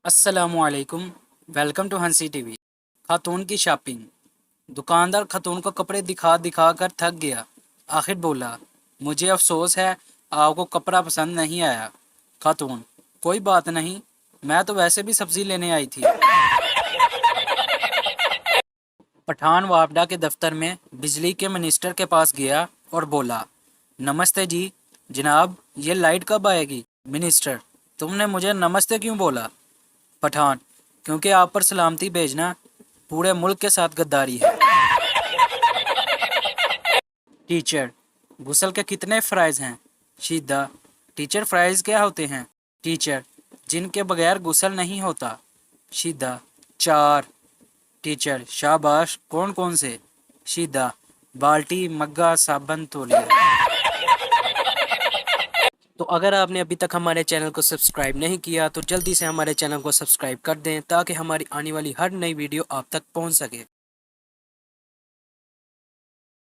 अस्सलाम वालेकुम। Welcome to हंसी टीवी। खातून की शॉपिंग। दुकानदार खातून को कपड़े दिखा दिखा कर थक गया। आखिर बोला, मुझे अफसोस है, आपको कपड़ा पसंद नहीं आया। खातून, कोई बात नहीं, मैं तो वैसे भी सब्जी लेने आई थी। पठान वापडा के दफ्तर में बिजली के मिनिस्टर के पास गया और बोला, नमस्ते जी जनाब, ये लाइट कब आएगी? मिनिस्टर, तुमने मुझे नमस्ते क्यों बोला? पठान, क्योंकि आप पर सलामती भेजना पूरे मुल्क के साथ गद्दारी है। टीचर, गुसल के कितने फ़राइज़ हैं? शीदा, टीचर फ़राइज़ क्या होते हैं? टीचर, जिनके बगैर गुसल नहीं होता। शीदा, 4। टीचर, शाबाश, कौन कौन से? शीदा, बाल्टी, मग्गा, साबन, तौलिया। तो अगर आपने अभी तक हमारे चैनल को सब्सक्राइब नहीं किया तो जल्दी से हमारे चैनल को सब्सक्राइब कर दें ताकि हमारी आने वाली हर नई वीडियो आप तक पहुंच सके।